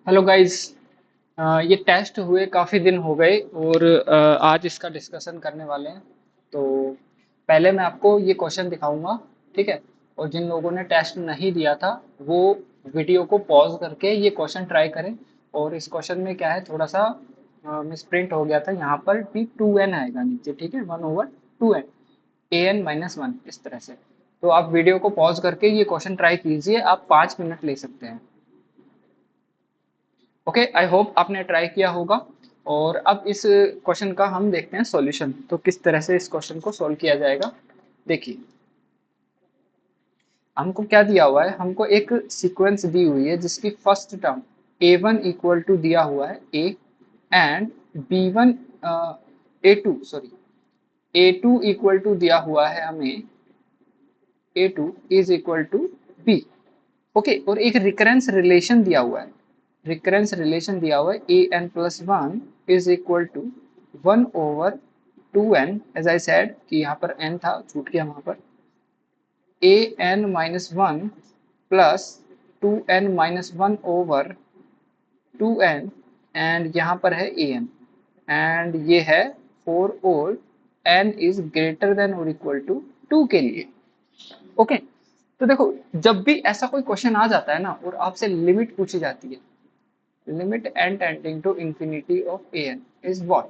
Hello guys. ये test हुए काफ़ी दिन हो गए और आज इसका डिस्कशन करने वाले हैं। तो पहले मैं आपको ये क्वेश्चन दिखाऊंगा, ठीक है। और जिन लोगों ने टेस्ट नहीं दिया था वो वीडियो को पॉज करके ये क्वेश्चन ट्राई करें। और इस क्वेश्चन में क्या है, थोड़ा सा मिसप्रिंट हो गया था, यहाँ पर भी 2n आएगा नीचे, ठीक है, 1/2n, an-1 इस तरह से। तो आप वीडियो को पॉज करके ये क्वेश्चन ट्राई कीजिए, आप 5 मिनट ले सकते हैं। ओके, आई होप आपने ट्राई किया होगा। और अब इस क्वेश्चन का हम देखते हैं सॉल्यूशन, तो किस तरह से इस क्वेश्चन को सॉल्व किया जाएगा। देखिए, हमको क्या दिया हुआ है, हमको एक सीक्वेंस दी हुई है जिसकी first term a1 equal to दिया हुआ है a and b1 a2 sorry a2 equal to दिया हुआ है हमें a2 is equal to b। Okay, और एक रिकरेंस रिलेशन दिया हुआ है, रिकरेंस रिलेशन दिया हुआ है a n plus one is equal to 1/2n। As I said कि यहाँ पर n था, छूट गया वहां पर, a n minus one plus 2n-1/2n, and यहाँ पर है ए एन, एंड ये है for all n is greater than और इक्वल टू 2 के लिए। ओके, तो देखो, जब भी ऐसा कोई क्वेश्चन आ जाता है ना और आपसे लिमिट पूछी जाती है, limit n tending to infinity of a n is what.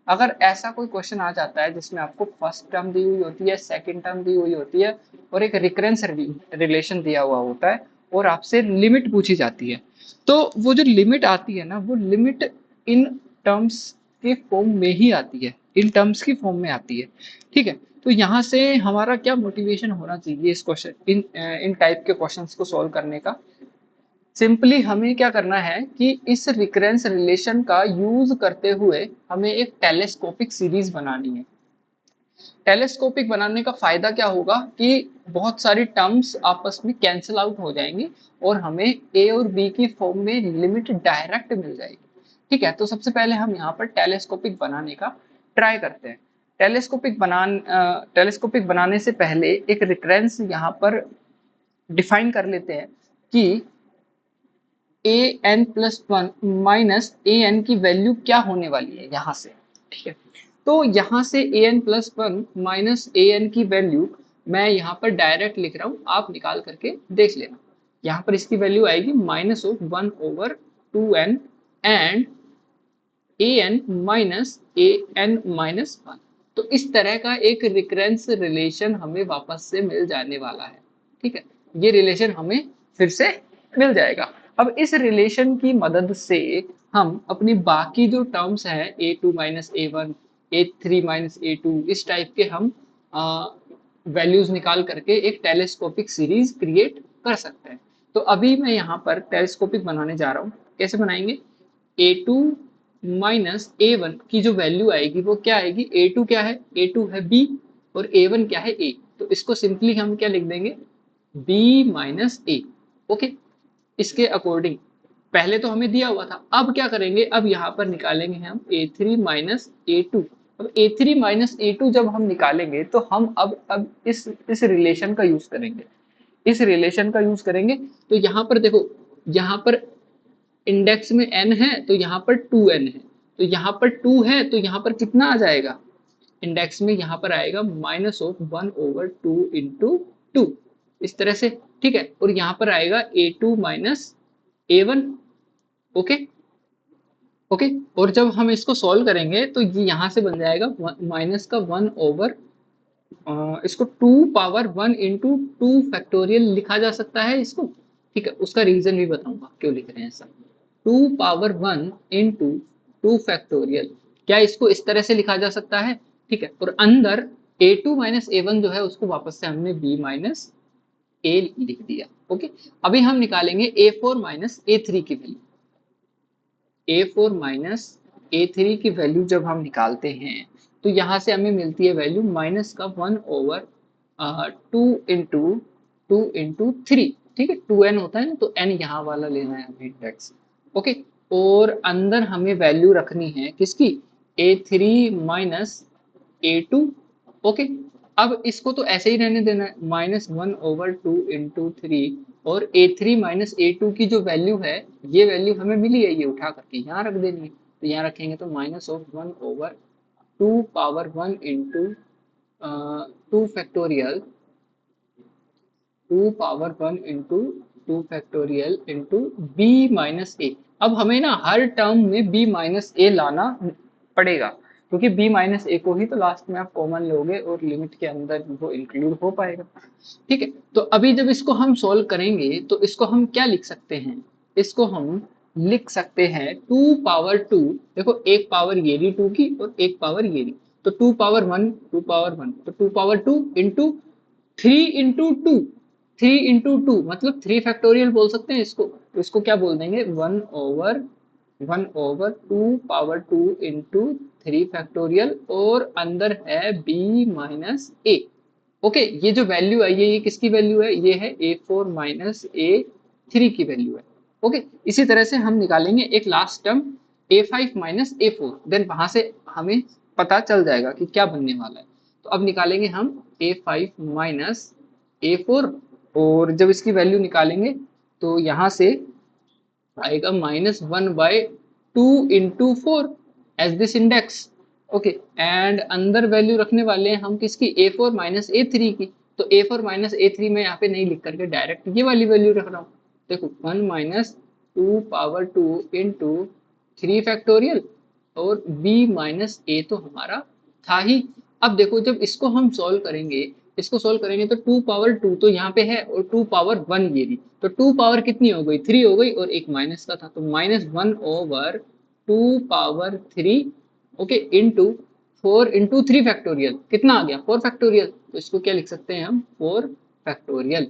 अगर ऐसा कोई क्वेश्चन आ जाता है जिसमें आपको फर्स्ट टर्म दी हुई होती है, सेकंड टर्म दी हुई होती है और एक रिकरेंस रिलेशन दिया हुआ होता है और आपसे लिमिट पूछी जाती है, तो वो जो लिमिट आती है ना, वो लिमिट इन टर्म्स के फॉर्म में ही आती है, इन टर्म्स की फॉर्म में आती है, ठीक है। तो यहाँ से हमारा क्या मोटिवेशन होना चाहिए इस क्वेश्चन, इन टाइप के क्वेश्चंस को सॉल्व करने का। सिंपली हमें क्या करना है कि इस रिकरेंस रिलेशन का यूज करते हुए हमें एक टेलीस्कोपिक सीरीज बनानी है। टेलीस्कोपिक बनाने का फायदा क्या होगा कि बहुत सारी टर्म्स आपस में कैंसिल आउट हो जाएंगी और हमें ए और बी की फॉर्म में लिमिट डायरेक्ट मिल जाएगी, ठीक है। तो सबसे पहले हम यहाँ पर टेलीस्कोपिक बनाने का ट्राई करते हैं। टेलीस्कोपिक बनाने से पहले एक रिकरेंस यहाँ पर डिफाइन कर लेते हैं कि ए n plus one minus a N की वैल्यू क्या होने वाली है यहाँ से, ठीक है। तो यहाँ से ए n plus one minus a N की वैल्यू मैं यहाँ पर डायरेक्ट लिख रहा हूँ, आप निकाल करके देख लेना। यहाँ पर इसकी वैल्यू आएगी -1/2n and a n minus a n minus one. तो इस तरह का एक रिकरेंस रिलेशन हमें वापस से मिल जाने वाला है, ठीक है। ये रिलेशन हमें फिर से मिल जाएगा। अब इस रिलेशन की मदद से हम अपनी बाकी जो टर्म्स हैं a2 minus a1, a3 minus a2, इस टाइप के हम वैल्यूज निकाल करके एक टेलीस्कोपिक सीरीज क्रिएट कर सकते हैं। तो अभी मैं यहाँ पर टेलीस्कोपिक बनाने जा रहा हूँ। कैसे बनाएंगे, a2 माइनस a1 की जो वैल्यू आएगी वो क्या आएगी, a2 क्या है, a2 है b और a1 क्या है a। तो इसको सिंपली हम क्या लिख देंगे, b माइनस a। ओके, इसके अकॉर्डिंग पहले तो हमें दिया हुआ था, अब क्या करेंगे, अब यहाँ पर निकालेंगे हम a3 माइनस a2। अब a3 माइनस a2 जब हम निकालेंगे तो हम अब इस रिलेशन का यूज करेंगे, इस रिलेशन का यूज करेंगे। तो यहाँ पर देखो, यहाँ पर इंडेक्स में n है तो यहाँ पर 2n है, तो यहाँ पर 2 है तो यहाँ पर कितना आ जाएगा, इंडेक्स में यहाँ पर आएगा -1/2 इंटू 2, इस तरह से, ठीक है। और यहाँ पर आएगा a2 minus a1। Okay, okay, और जब हम इसको सॉल्व करेंगे तो ये यहाँ से बन जाएगा माइनस का 1/, इसको 2 पावर 1 इंटू 2 फैक्टोरियल लिखा जा सकता है इसको, ठीक है। उसका रीजन भी बताऊंगा क्यों लिख रहे हैं ऐसा। 2 पावर 1 इंटू 2 फैक्टोरियल, क्या इसको इस तरह से लिखा जा सकता है, ठीक है। और अंदर a2 माइनस a1 जो है उसको वापस से हमने b माइनस a लिख दिया। ओके, अभी हम निकालेंगे a4 माइनस a3 की वैल्यू। a4 माइनस a3 की वैल्यू जब हम निकालते हैं तो यहाँ से हमें मिलती है वैल्यू माइनस का 1/2 इंटू ठीक है, 2n होता है ना, तो n यहाँ वाला लेना है हमें इंडेक्स। ओके, और अंदर हमें वैल्यू रखनी है किसकी, a3 माइनस a2। ओके, अब इसको तो ऐसे ही रहने देना है, -1/2 इंटू 3 और a3 माइनस a2 की जो वैल्यू है, ये वैल्यू हमें मिली है, ये उठा करके यहाँ रख देनी है। तो यहाँ रखेंगे तो minus of 1/2 into 2 factorial 2 into b minus a. अब हमें ना हर टर्म में बी माइनस ए लाना पड़ेगा, क्योंकि बी माइनस ए को ही तो लास्ट में आप कॉमन लोगे और लिमिट के अंदर वो इंक्लूड हो पाएगा। ठीक है, तो अभी जब इसको हम सॉल्व करेंगे तो इसको हम क्या लिख सकते हैं, इसको हम लिख सकते हैं 2 पावर 2। देखो एक पावर ये रही 2 की और एक पावर ये रही, तो 2 पावर 1 2 पावर 1, तो 2 पावर 2 इंटू 3 इंटू 2, 3 इंटू 2 मतलब 3 फैक्टोरियल बोल सकते हैं इसको। तो इसको क्या बोल देंगे, 1/2 इंटू 3 फैक्टोरियल, और अंदर है बी माइनस ए। ओके, ये जो वैल्यू है ये किसकी वैल्यू है, ये है a4 माइनस a3 की वैल्यू है। ओके, इसी तरह से हम निकालेंगे एक last term a5 minus a4, then वहां से हमें पता चल जाएगा कि क्या बनने वाला है। तो अब निकालेंगे हम a5 माइनस a4, और जब इसकी वैल्यू निकालेंगे तो यहाँ से आएगा -1/2 into 4 as this index. Okay, and अंदर वैल्यू रखने वाले हैं हम किसकी, a4 माइनस a3 की। तो a4 माइनस a3 में यहाँ पे नहीं लिख करके डायरेक्ट ये वाली वैल्यू रख रहा हूँ। देखो 1 माइनस 2 पावर 2 इंटू 3 फैक्टोरियल, और b माइनस a तो हमारा था ही। अब देखो जब इसको हम सॉल्व करेंगे, इसको सोल्व करेंगे तो 2 पावर 2 तो यहाँ पे है, और 2 पावर 1 ये भी, तो 2 पावर कितनी हो गई, 3 हो गई, और एक माइनस का था तो -1/2 power 3। Okay, into 4 into 3 factorial कितना आ गया, 4 फैक्टोरियल। तो इसको क्या लिख सकते हैं हम, 4 फैक्टोरियल।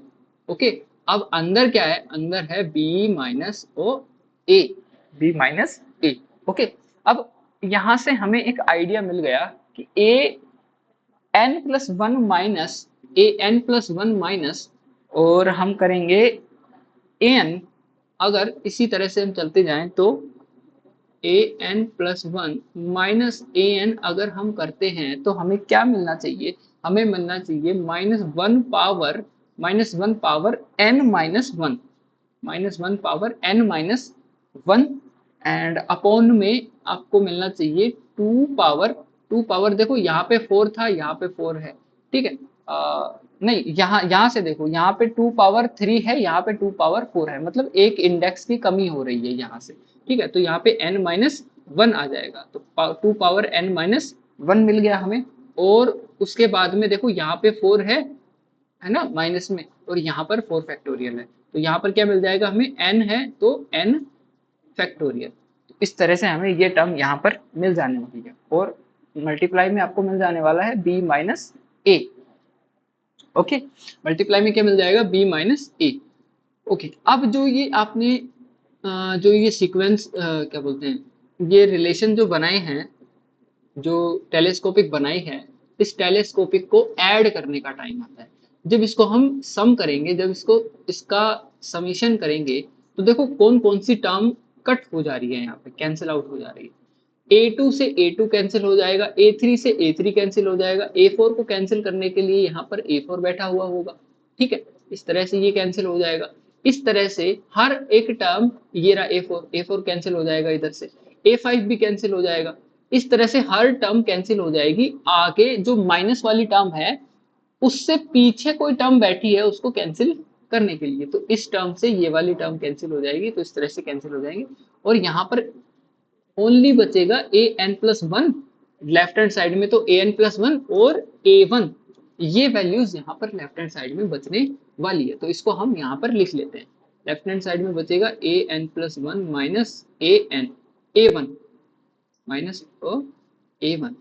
ओके, अब अंदर क्या है, अंदर है b माइनस ओ ए, बी माइनस ए। ओके, अब यहाँ से हमें एक आइडिया मिल गया कि an+1 माइनस और हम करेंगे an, अगर इसी तरह से हम चलते जाएं तो an+1 माइनस an अगर हम करते हैं तो हमें क्या मिलना चाहिए, हमें मिलना चाहिए -1 पावर एंड अपॉन में आपको मिलना चाहिए 2 पावर देखो यहाँ पे 4 था, यहाँ पे 4 है, ठीक है। नहीं, यहाँ से देखो, यहाँ पे 2 पावर 3 है, यहाँ पे 2 पावर 4 है, मतलब एक इंडेक्स की कमी हो रही है यहाँ से। ठीक है, तो यहाँ पे n-1 आ जाएगा, तो 2 पावर n-1 मिल गया हमें। और उसके बाद में देखो यहाँ पे 4 है ना माइनस में, और यहाँ पर 4 फैक्टोरियल है, तो यहाँ पर क्या मिल जाएगा हमें, n है तो n फैक्टोरियल। तो इस तरह से हमें ये टर्म यहाँ पर मिल जाने वाली है, और मल्टीप्लाई में आपको मिल जाने वाला है b माइनस ए। ओके, मल्टीप्लाई में क्या मिल जाएगा, b माइनस ए। ओके, अब जो ये आपने जो ये सीक्वेंस क्या बोलते हैं, ये रिलेशन जो बनाए हैं, जो टेलीस्कोपिक बनाई है, इस टेलीस्कोपिक को ऐड करने का टाइम आता है। जब इसको हम सम करेंगे, जब इसको इसका समीशन करेंगे, तो देखो कौन कौन सी टर्म कट हो जा रही है, यहाँ पे कैंसिल आउट हो जा रही है। a2 से a2 कैंसिल हो जाएगा, a3 से a3 कैंसिल हो जाएगा, a4 को कैंसिल करने के लिए यहाँ पर a4 बैठा हुआ होगा। ठीक है, इस तरह से ये कैंसिल हो जाएगा। इस तरह से हर एक टर्म, ये रहा a4 कैंसिल हो जाएगा, इधर से a5 भी कैंसिल हो जाएगा। इस तरह से हर टर्म कैंसिल हो जाएगी। आगे जो माइनस वाली टर्म है, उससे पीछे कोई टर्म बैठी है उसको कैंसिल करने के लिए, तो इस टर्म से ये वाली टर्म कैंसिल हो जाएगी, तो इस तरह से कैंसिल हो जाएंगे। और यहाँ पर ओनली बचेगा an+1, लेफ्ट हैंड साइड में तो an+1 और a1, ये वैल्यूज यहाँ पर लेफ्ट हैंड साइड में बचने वाली है, तो इसको हम यहाँ पर लिख लेते हैं। लेफ्ट हैंड साइड में बचेगा an+1 minus a1 minus a1।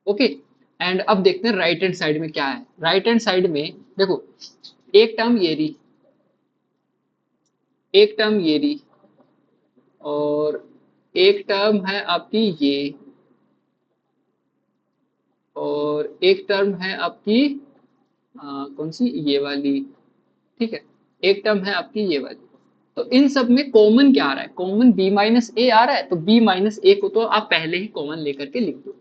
Okay, and अब देखते हैं राइट हैंड साइड में क्या है। राइट हैंड साइड में देखो, एक टर्म ये रही, एक टर्म ये रही, और एक टर्म है आपकी ये, और एक टर्म है आपकी कौन सी, ये वाली। ठीक है, एक टर्म है आपकी ये वाली। तो इन सब में कॉमन क्या आ रहा है, कॉमन b माइनस ए आ रहा है, तो b माइनस ए को तो आप पहले ही कॉमन लेकर के लिख दो।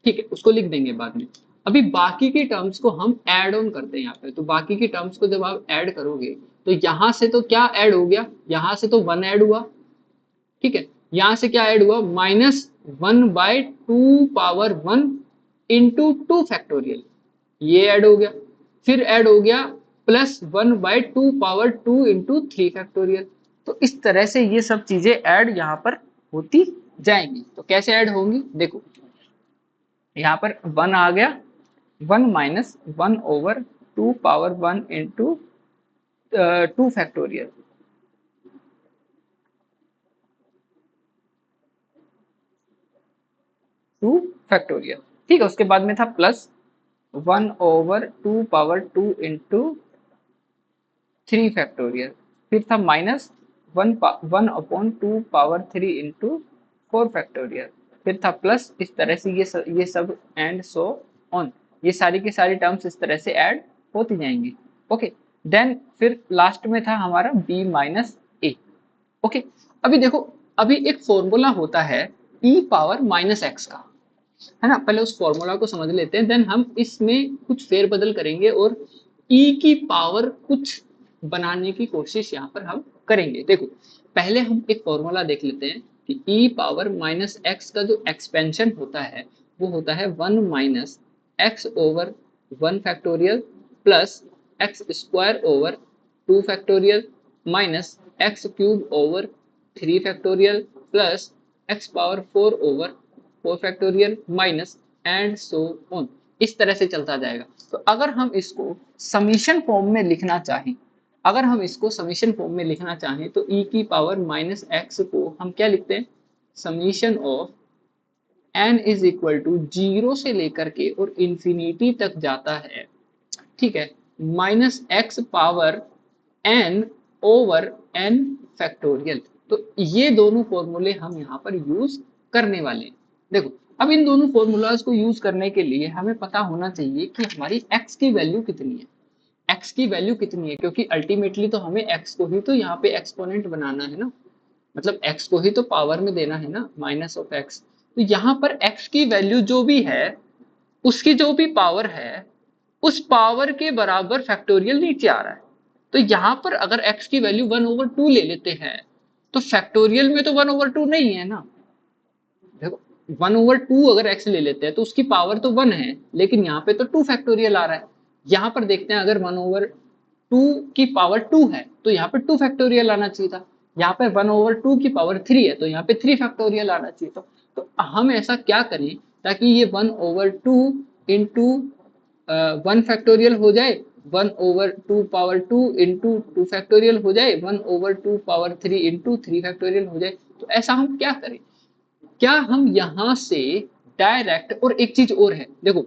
ठीक है, उसको लिख देंगे बाद में। अभी बाकी की टर्म्स को हम ऐड ऑन करते हैं यहाँ पे। तो बाकी की टर्म्स को जब आप ऐड करोगे तो यहां से तो क्या ऐड हो गया, यहां से तो 1 ऐड हुआ, ठीक है, यहां से क्या ऐड हुआ, -1/2 इंटू 2 फैक्टोरियल, ये ऐड हो गया, फिर ऐड हो गया +1/2 इंटू 3 फैक्टोरियल। तो इस तरह से ये सब चीजें ऐड यहाँ पर होती जाएंगी। तो कैसे ऐड होंगी, देखो यहाँ पर 1 आ गया, 1 - 1/2 इंटू 2 फैक्टोरियल, 2 फैक्टोरियल, ठीक है। उसके बाद में था +1/2 इंटू 3 फैक्टोरियल, फिर था -1/2 इंटू 4 फैक्टोरियल, फिर था प्लस, इस तरह से ये सब एंड सो ऑन, ये सारी की सारी टर्म्स इस तरह से ऐड होती जाएंगी। ओके, देन फिर लास्ट में था हमारा b-a। ओके, अभी देखो, अभी एक फॉर्मूला होता है e⁻⁻x का, है ना। पहले उस फॉर्मूला को समझ लेते हैं, देन हम इसमें कुछ फेरबदल करेंगे और e की पावर कुछ बनाने की कोशिश यहाँ पर हम करेंगे। देखो, पहले हम एक फॉर्मूला देख लेते हैं कि e⁻⁻x का जो एक्सपेंशन होता है वो होता है 1 - x/1 factorial plus x² 2 factorial minus x³ 3 factorial plus x⁴/4 factorial minus and so on, इस तरह से चलता जाएगा। तो अगर हम इसको समीशन फॉर्म में लिखना चाहें, अगर हम इसको समीशन फॉर्म में लिखना चाहें तो e⁻⁻x को हम क्या लिखते हैं, summation of n is equal to 0 से लेकर के और इंफिनिटी तक जाता है, ठीक है, -x⁻n/n फैक्टोरियल। तो ये दोनों फॉर्मूले हम यहाँ पर यूज करने वाले हैं। देखो, अब इन दोनों फॉर्मूलाज को यूज करने के लिए हमें पता होना चाहिए कि हमारी x की वैल्यू कितनी है, x की वैल्यू कितनी है, क्योंकि अल्टीमेटली तो हमें x को ही तो यहाँ पे एक्सपोनेंट बनाना है ना, मतलब x को ही तो पावर में देना है ना, -(x). तो यहाँ पर x की वैल्यू जो भी है, उसकी जो भी पावर है, उस पावर के बराबर फैक्टोरियल नीचे आ रहा है। तो यहाँ पर अगर x की वैल्यू 1/2 ले लेते हैं तो फैक्टोरियल में तो 1/2 नहीं है ना। देखो, 1/2 अगर x ले लेते हैं तो उसकी पावर तो 1 है, लेकिन यहाँ पे तो 2 फैक्टोरियल आ रहा है। यहाँ पर देखते हैं, अगर 1/2 की पावर 2 है तो यहाँ पे 2 फैक्टोरियल आना चाहिए था, यहाँ पे 1/2 की पावर 3 है तो यहाँ पे 3 फैक्टोरियल आना चाहिए था। तो हम ऐसा क्या करें ताकि ये 1/2 इंटू 1 फैक्टोरियल हो जाए, 1/2 इंटू 2 फैक्टोरियल हो जाए, 1/2 इंटू 3 फैक्टोरियल हो जाए। तो ऐसा हम क्या करें, क्या हम यहां से डायरेक्ट, और एक चीज और है, देखो,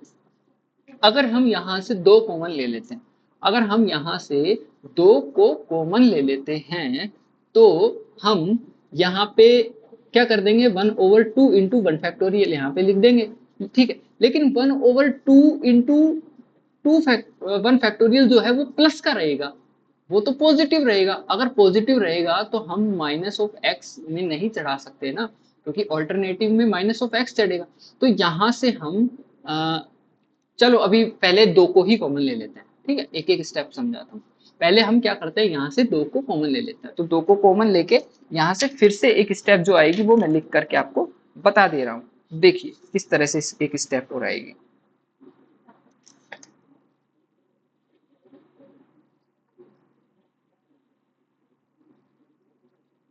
अगर हम यहां से 2 कॉमन ले लेते हैं, अगर हम यहां से 2 को कॉमन ले लेते हैं तो हम यहाँ पे क्या कर देंगे, 1/2 इंटू 1 फैक्टोरियल यहाँ पे लिख देंगे, ठीक है। लेकिन 1/2 इंटू 1 फैक्टोरियल जो है वो प्लस का रहेगा, वो तो पॉजिटिव रहेगा। अगर पॉजिटिव रहेगा तो हम -(x) में नहीं चढ़ा सकते ना, क्योंकि ऑल्टरनेटिव में -(x) चढ़ेगा। तो यहाँ से हम चलो अभी पहले 2 को ही कॉमन ले लेते हैं, ठीक है, एक एक स्टेप समझाता हूँ। पहले हम क्या करते हैं, यहाँ से 2 को कॉमन ले लेते हैं। तो 2 को कॉमन लेके यहाँ से फिर से एक स्टेप जो आएगी वो मैं लिख करके आपको बता दे रहा हूँ। देखिए किस तरह से एक स्टेप और आएगी।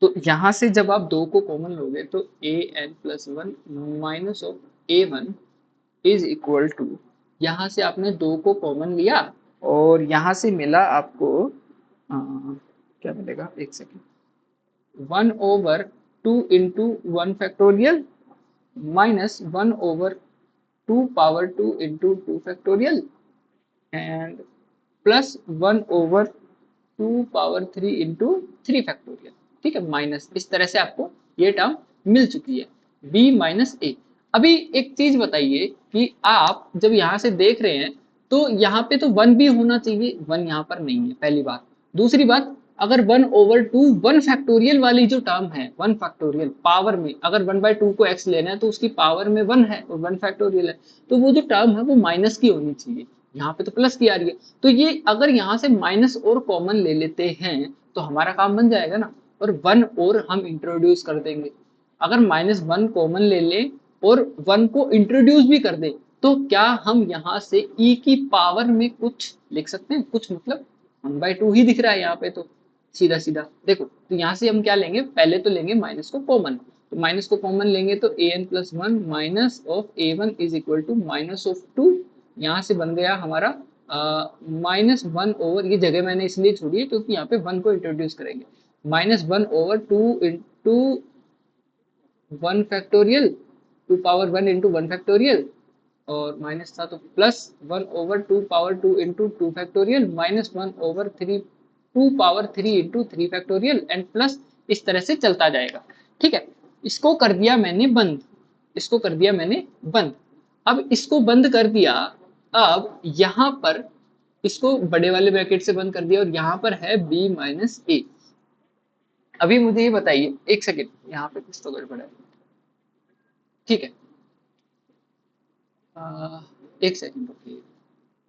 तो यहाँ से जब आप 2 को कॉमन लोगे तो an+1 minus of a1 is equal to, यहाँ से आपने 2 को कॉमन लिया और यहाँ से मिला आपको क्या मिलेगा, एक second, 1/2 into 1 factorial minus 1/2 into 2 factorial and plus 1/2 into 3 factorial, ठीक है, माइनस, इस तरह से आपको ये टर्म मिल चुकी है b-a। अभी एक चीज बताइए कि आप जब यहाँ से देख रहे हैं तो यहाँ पे तो 1 भी होना चाहिए, 1 यहाँ पर नहीं है, पहली बात। दूसरी बात, अगर 1/2 1 फैक्टोरियल वाली जो टर्म है, 1 फैक्टोरियल पावर में, अगर 1/2 को x लेना है तो उसकी पावर में 1 है और 1 फैक्टोरियल है, तो वो जो टर्म है वो माइनस की होनी चाहिए। यहाँ पे तो प्लस की आ रही है, तो ये अगर यहाँ से माइनस और कॉमन ले लेते हैं तो हमारा काम बन जाएगा ना, और 1 और हम इंट्रोड्यूस कर देंगे। अगर -1 कॉमन ले लें और 1 को इंट्रोड्यूस भी कर दें, तो क्या हम यहाँ से e की पावर में कुछ लिख सकते हैं? कुछ मतलब 1/2 ही दिख रहा है यहाँ पे, तो सीधा सीधा देखो, तो यहाँ से हम क्या लेंगे, पहले तो लेंगे माइनस को कॉमन, तो माइनस को कॉमन लेंगे तो an+1 minus of a1 is equal to minus of 2, यहाँ से बन गया हमारा -1 ओवर, ये जगह मैंने इसलिए छोड़ी है क्योंकि यहाँ पे 1 को इंट्रोड्यूस करेंगे, -1/2 into 1 factorial, 2 power 1 into 1 factorial, और माइनस था तो plus 1/2 power 2 into 2 factorial, -1/3 2 power 3 into 3 factorial and plus, इस तरह से चलता जाएगा। ठीक है, इसको कर दिया मैंने बंद, इसको कर दिया मैंने बंद। अब इसको बंद कर दिया, अब यहाँ पर इसको बड़े वाले ब्रैकेट से बंद कर दिया और यहाँ पर है b-a। अभी मुझे ये बताइए, एक सेकेंड, यहाँ पे कुछ तो गड़बड़ है। ठीक है, एक सेकेंड रुकिए,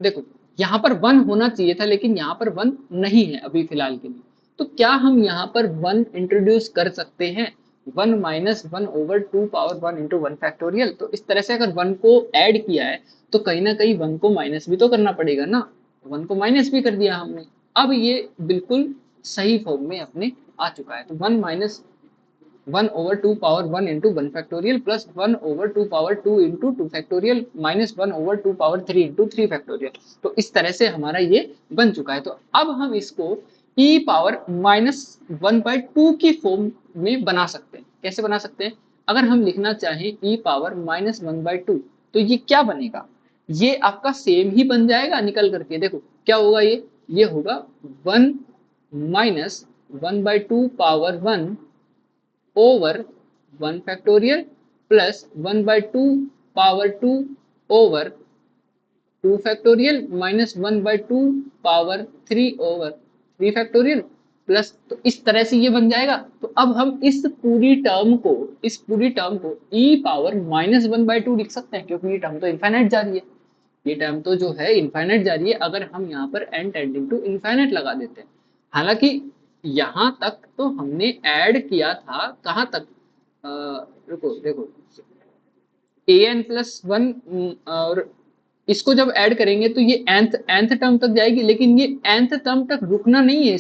देखो यहाँ पर 1 होना चाहिए था लेकिन यहाँ पर 1 नहीं है अभी फिलहाल के लिए, तो क्या हम यहाँ पर 1 इंट्रोड्यूस कर सकते हैं? 1 माइनस 1/2 पावर 1 इंटू 1 फैक्टोरियल, तो इस तरह से अगर 1 को ऐड किया है तो कहीं ना कहीं 1 को माइनस भी तो करना पड़ेगा ना, 1 को माइनस भी कर दिया हमने। अब ये बिल्कुल सही फॉर्म में अपने आ चुका है, तो 1 minus 1/2 power 1 into 1 factorial plus 1/2 power 2 into 2 factorial minus 1/2 power 3 into 3 factorial. तो इस तरह से हमारा ये बन चुका है। तो अब हम इसको e पावर -1/2 की फॉर्म में बना सकते हैं। कैसे बना सकते हैं? अगर हम लिखना चाहें e पावर -1/2 तो ये क्या बनेगा? ये आपका सेम ही बन जाएगा निकल करके, देखो क्या होगा, ये होगा 1 minus 1/2 power 1 over 1 factorial plus 1/2 power 2 over 2 factorial minus 1/2 power 3 over 3 factorial plus, तो इस तरह से ये बन जाएगा। तो अब हम इस पूरी टर्म को e पावर -1/2 लिख सकते हैं, क्योंकि ये टर्म तो इनफाइनाइट जा रही है, ये टर्म तो जो है इनफाइनाइट जा रही है। अगर हम यहाँ पर n टेंडिंग टू इनफाइनाइट लगा देते हैं, हालांकि यहाँ तक तो हमने ऐड किया था, कहाँ तक, रुको देखो, an+1 और इसको जब ऐड करेंगे तो ये nth टर्म तक जाएगी, लेकिन ये nth टर्म तक रुकना नहीं है,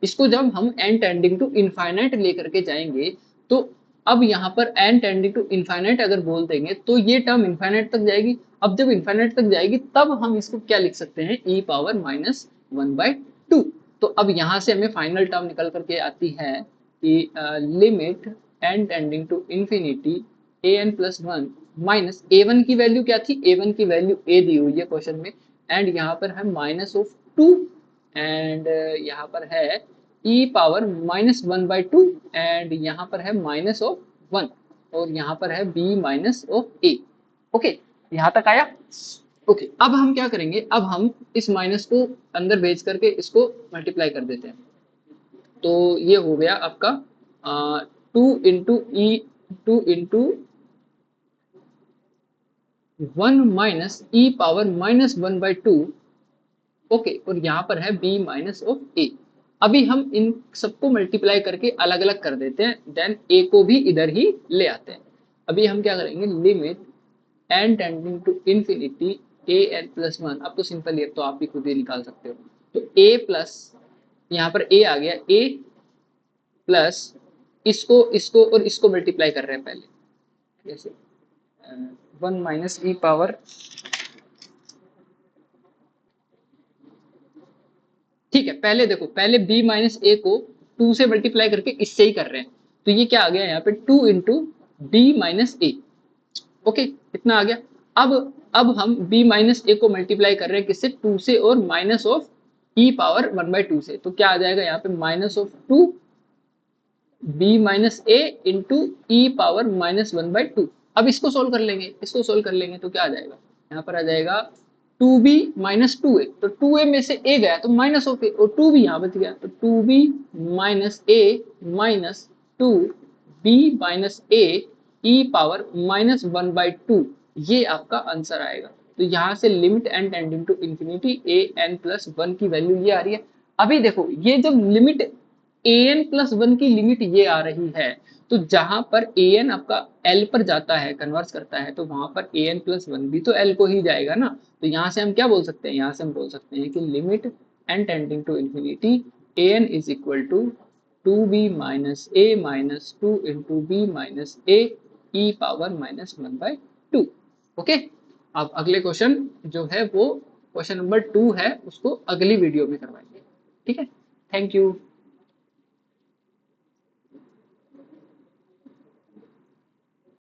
इसको जब हम n टेंडिंग टू इनफाइनाइट लेकर के जाएंगे, तो अब यहाँ पर n टेंडिंग टू इनफाइनाइट अगर बोल देंगे तो ये टर्म इनफाइनाइट तक जाएगी। अब जब इनफाइनाइट तक जाएगी तब हम इसको क्या लिख सकते हैं, e पावर -1/2। तो अब यहाँ से हमें फाइनल टर्म निकल करके आती है कि limit n tending to infinity an+1 minus a1 की वैल्यू क्या थी, a1 की वैल्यू a दी हुई है क्वेश्चन में, एंड यहाँ पर है -2 एंड यहाँ पर है e पावर -1/2 एंड यहाँ पर है -1 और यहाँ पर है b-a। ओके, यहाँ तक आया। ओके, अब हम क्या करेंगे, अब हम इस माइनस को अंदर भेज करके इसको मल्टीप्लाई कर देते हैं, तो ये हो गया आपका 2 into 1 minus e power -1/2। Okay, और यहाँ पर है b-a। अभी हम इन सबको मल्टीप्लाई करके अलग अलग कर देते हैं, देन a को भी इधर ही ले आते हैं। अभी हम क्या करेंगे, limit n tending to infinity an+1, अब तो सिंपल है, तो आप भी खुद ही निकाल सकते हो। तो a प्लस, यहाँ पर a आ गया, a प्लस इसको और इसको मल्टीप्लाई कर रहे हैं पहले, जैसे 1 माइनस e पावर, ठीक है, पहले देखो, पहले b-a को 2 से मल्टीप्लाई करके इससे ही कर रहे हैं, तो ये क्या आ गया यहाँ पे 2 इंटू b-a। ओके, इतना आ गया। अब हम b-a को मल्टीप्लाई कर रहे हैं किससे, 2 से और माइनस ऑफ e पावर 1/2 से, तो क्या आ जाएगा यहाँ पे -2 b-a इंटू e पावर -1/2। अब इसको सोल्व कर लेंगे, तो क्या आ जाएगा, यहाँ पर आ जाएगा टू बी माइनस टू ए, तो टू ए में से ए गया तो माइनस ऑफ ए, और टू बी यहाँ बच गया, तो two b minus a minus two b minus a e power minus one by two, ये आपका आंसर आएगा। तो यहाँ से limit n tending to infinity a n plus one की वैल्यू ये आ रही है। अभी देखो ये जब limit a n plus one की लिमिट ये आ रही है, तो जहां पर ए एन आपका एल पर जाता है, कन्वर्स करता है, तो वहां पर ए एन प्लस वन भी तो एल को ही जाएगा ना। तो यहाँ से हम क्या बोल सकते हैं, यहाँ से हम बोल सकते हैं कि limit n tending to infinity a n is equal to two b minus a minus two into b minus a e power minus one by two. Okay, अब अगले क्वेश्चन जो है वो क्वेश्चन नंबर 2 है, उसको अगली वीडियो में करवाएंगे। ठीक है, थैंक यू।